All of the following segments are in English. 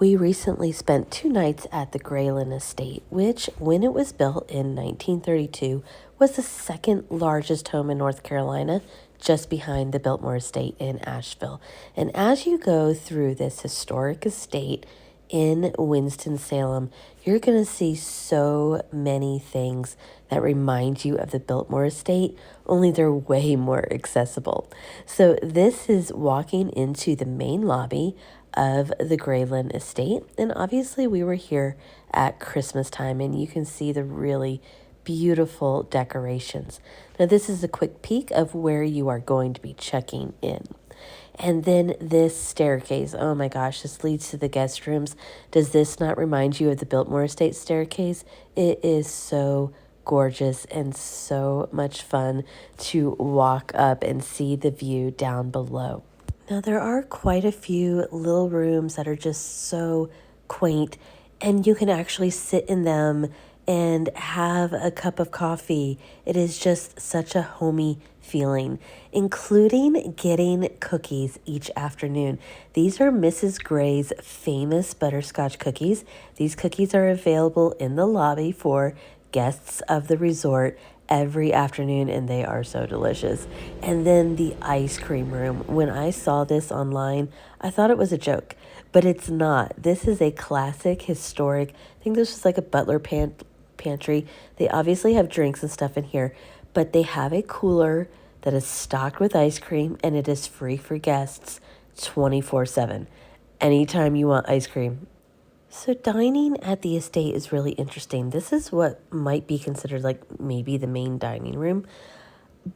We recently spent 2 nights at the Graylyn Estate, which, when it was built in 1932, was the second largest home in North Carolina, just behind the Biltmore Estate in Asheville. And as you go through this historic estate in Winston-Salem, you're going to see so many things that remind you of the Biltmore Estate, only they're way more accessible. So this is walking into the main lobby of the Graylyn Estate, and obviously we were here at Christmas time, and you can see the really beautiful decorations. Now this is a quick peek of where you are going to be checking in. And then this staircase, oh my gosh, this leads to the guest rooms. Does this not remind you of the Biltmore Estate staircase? It is so gorgeous and so much fun to walk up and see the view down below. Now, there are quite a few little rooms that are just so quaint, and you can actually sit in them and have a cup of coffee. It is just such a homey feeling, including getting cookies each afternoon. These are Mrs. Gray's famous butterscotch cookies. These cookies are available in the lobby for guests of the resort every afternoon, and they are so delicious. And then the ice cream room. When I saw this online, I thought it was a joke, but it's not. This is a classic, historic, I think this is like a butler pantry. They obviously have drinks and stuff in here, but they have a cooler that is stocked with ice cream, and it is free for guests 24/7. Anytime you want ice cream. So dining at the estate is really interesting. This is what might be considered like maybe the main dining room,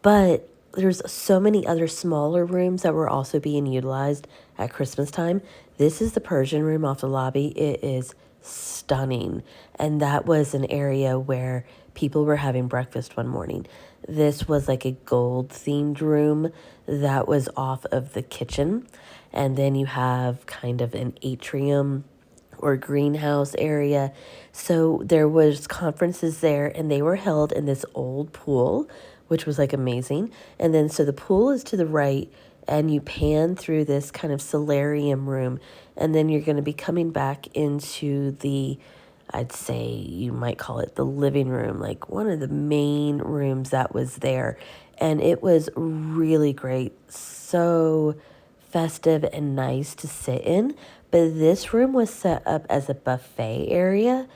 but there's so many other smaller rooms that were also being utilized at Christmas time. This is the Persian room off the lobby. It is stunning, and that was an area where people were having breakfast one morning. This was like a gold themed room that was off of the kitchen, and then you have kind of an atrium or greenhouse area. So there was conferences there, and they were held in this old pool, which was like amazing. And then so the pool is to the right, and you pan through this kind of solarium room, and then you're going to be coming back into the, I'd say you might call it the living room, like one of the main rooms that was there. And it was really great, so festive and nice to sit in. But this room was set up as a buffet area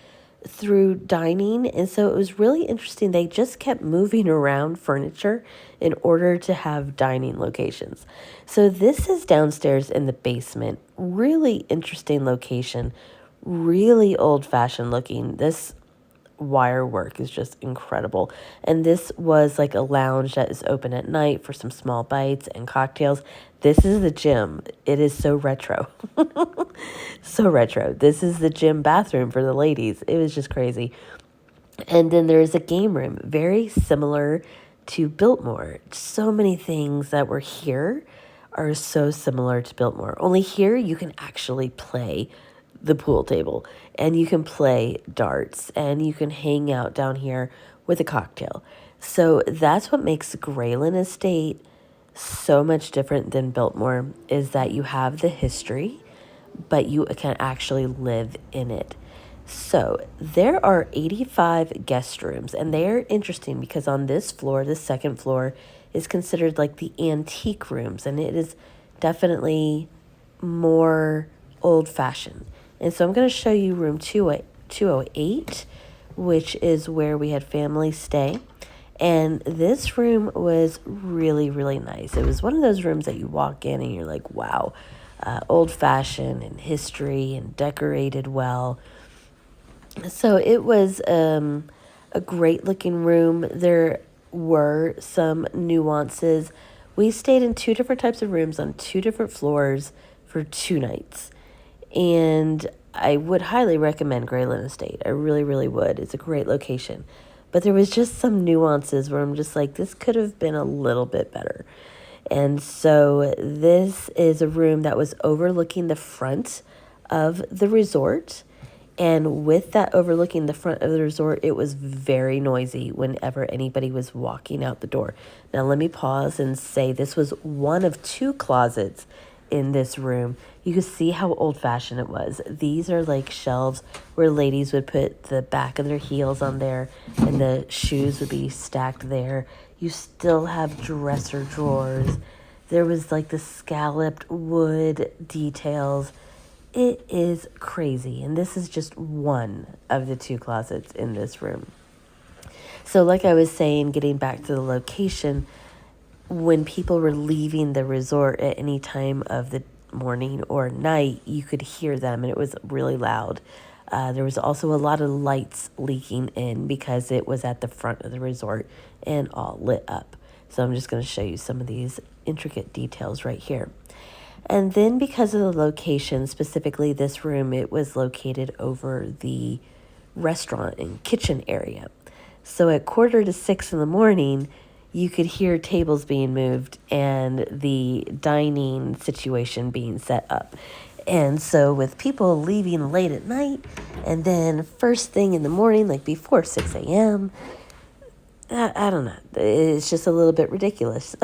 through dining, and so it was really interesting. They just kept moving around furniture in order to have dining locations. So this is downstairs in the basement. Really interesting location, really old-fashioned looking. This wire work is just incredible. And this was like a lounge that is open at night for some small bites and cocktails. This is the gym. It is so retro. So retro. This is the gym bathroom for the ladies. It was just crazy. And then there's a game room, very similar to Biltmore. So many things that were here are so similar to Biltmore. Only here you can actually play the pool table, and you can play darts, and you can hang out down here with a cocktail. So that's what makes Graylyn Estate so much different than Biltmore, is that you have the history, but you can actually live in it. So there are 85 guest rooms, and they are interesting because on this floor, the second floor, is considered like the antique rooms, and it is definitely more old-fashioned. And so I'm going to show you room 208, which is where we had family stay. And this room was really, really nice. It was one of those rooms that you walk in and you're like, wow, old-fashioned and history and decorated well. So it was a great-looking room. There were some nuances. We stayed in 2 different types of rooms on 2 different floors for 2 nights. And I would highly recommend Graylyn Estate. I really, really would. It's a great location. But there was just some nuances where I'm just like, this could have been a little bit better. And so this is a room that was overlooking the front of the resort. And with that overlooking the front of the resort, it was very noisy whenever anybody was walking out the door. Now, let me pause and say this was one of 2 closets in this room. You could see how old-fashioned it was. These are like shelves where ladies would put the back of their heels on there and the shoes would be stacked there. You still have dresser drawers. There was like the scalloped wood details. It is crazy. And this is just one of the 2 closets in this room. So like I was saying, getting back to the location, when people were leaving the resort at any time of the morning or night, you could hear them, and it was really loud. There was also a lot of lights leaking in because it was at the front of the resort and all lit up. So I'm just going to show you some of these intricate details right here. And then because of the location, specifically this room, it was located over the restaurant and kitchen area. So at 5:45 in the morning, you could hear tables being moved and the dining situation being set up. And so with people leaving late at night and then first thing in the morning, like before 6 a.m., I don't know. It's just a little bit ridiculous.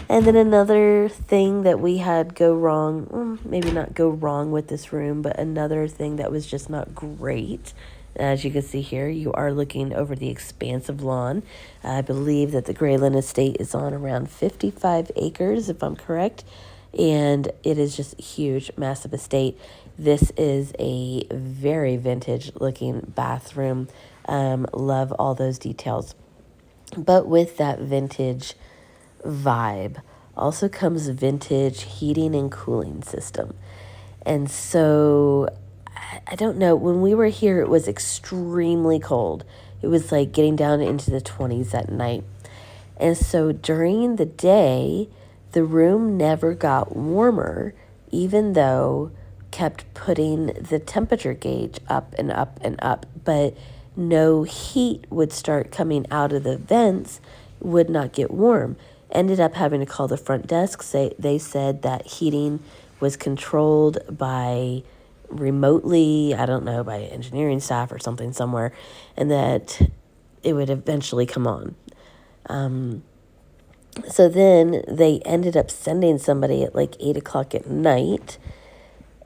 And then another thing that we had go wrong, maybe not go wrong with this room, but another thing that was just not great. As you can see here, you are looking over the expansive lawn. I believe that the Graylyn Estate is on around 55 acres, if I'm correct. And it is just a huge, massive estate. This is a very vintage-looking bathroom. Love all those details. But with that vintage vibe also comes vintage heating and cooling system. And so I don't know, when we were here, it was extremely cold. It was like getting down into the 20s at night. And so during the day, the room never got warmer, even though kept putting the temperature gauge up and up and up. But no heat would start coming out of the vents, would not get warm. Ended up having to call the front desk. They said that heating was controlled by remotely, I don't know, by engineering staff or something somewhere, and that it would eventually come on. So then they ended up sending somebody at like 8 o'clock at night,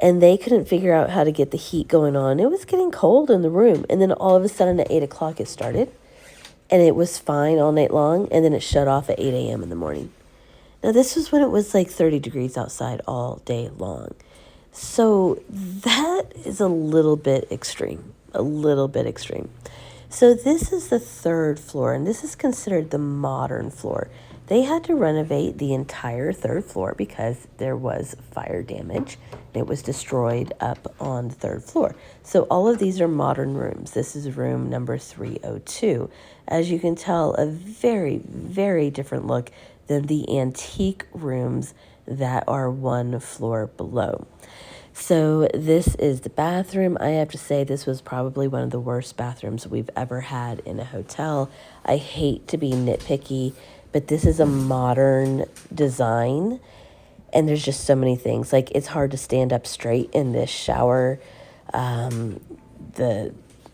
and they couldn't figure out how to get the heat going on. It was getting cold in the room, and then all of a sudden at 8 o'clock it started, and it was fine all night long, and then it shut off at 8 a.m. in the morning. Now this was when it was like 30 degrees outside all day long. So that is a little bit extreme, So this is the 3rd floor, and this is considered the modern floor. They had to renovate the entire 3rd floor because there was fire damage. It was destroyed up on the 3rd floor. So all of these are modern rooms. This is room number 302. As you can tell, a very, very different look than the antique rooms that are 1 floor below. So this is the bathroom. I have to say this was probably one of the worst bathrooms we've ever had in a hotel. I hate to be nitpicky, but this is a modern design, and there's just so many things. Like, it's hard to stand up straight in this shower. The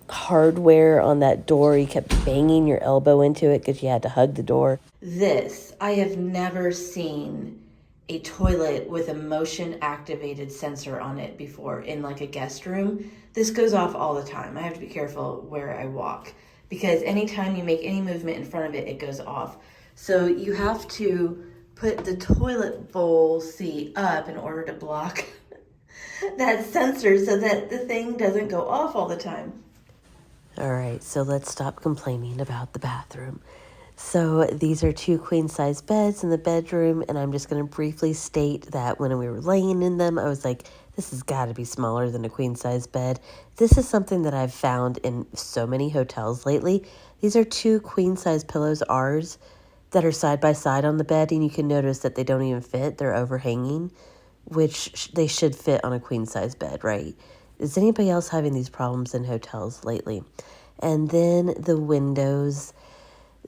hardware on that door, you kept banging your elbow into it because you had to hug the door. This, I have never seen a toilet with a motion activated sensor on it before in like a guest room. This goes off all the time. I have to be careful where I walk because anytime you make any movement in front of it, it goes off. So you have to put the toilet bowl seat up in order to block that sensor so that the thing doesn't go off all the time. All right, so let's stop complaining about the bathroom. So these are 2 queen-size beds in the bedroom, and I'm just going to briefly state that when we were laying in them, I was like, this has got to be smaller than a queen-size bed. This is something that I've found in so many hotels lately. These are 2 queen-size pillows, ours, that are side by side on the bed, and you can notice that they don't even fit. They're overhanging, which they should fit on a queen-size bed, right? Is anybody else having these problems in hotels lately? And then the windows.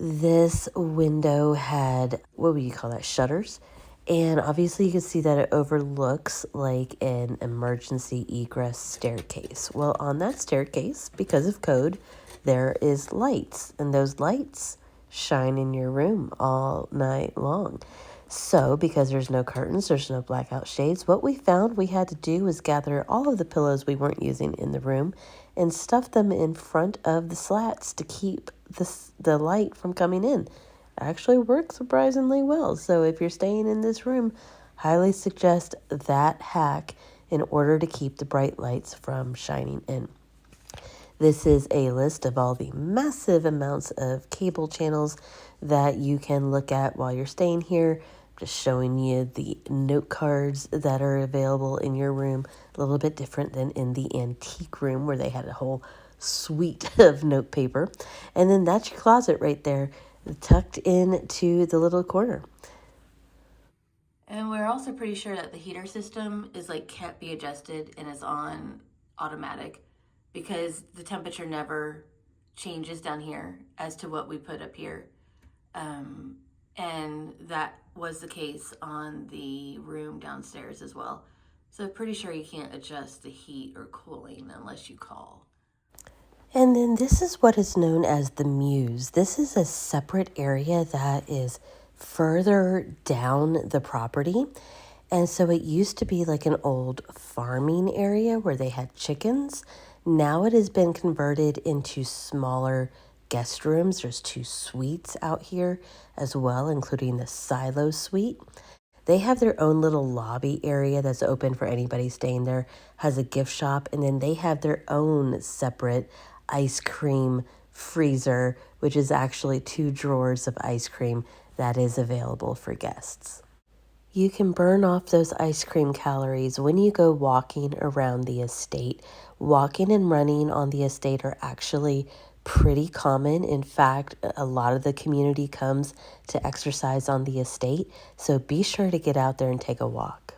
This window had, what would you call that, shutters? And obviously you can see that it overlooks like an emergency egress staircase. Well, on that staircase, because of code, there is lights. And those lights shine in your room all night long. So, because there's no curtains, there's no blackout shades, what we found we had to do was gather all of the pillows we weren't using in the room and stuff them in front of the slats to keep the light from coming in. It actually worked surprisingly well. So, if you're staying in this room, highly suggest that hack in order to keep the bright lights from shining in. This is a list of all the massive amounts of cable channels that you can look at while you're staying here. Just showing you the note cards that are available in your room, a little bit different than in the antique room where they had a whole suite of note paper. And then that's your closet right there, tucked into the little corner. And we're also pretty sure that the heater system is like can't be adjusted and is on automatic because the temperature never changes down here as to what we put up here. And that was the case on the room downstairs as well. So pretty sure you can't adjust the heat or cooling unless you call. And then this is what is known as the Mews. This is a separate area that is further down the property. And so it used to be like an old farming area where they had chickens. Now it has been converted into smaller guest rooms. There's 2 suites out here as well, including the silo suite. They have their own little lobby area that's open for anybody staying there, has a gift shop, and then they have their own separate ice cream freezer, which is actually 2 drawers of ice cream that is available for guests. You can burn off those ice cream calories when you go walking around the estate. Walking and running on the estate are actually pretty common. In fact, a lot of the community comes to exercise on the estate, so be sure to get out there and take a walk.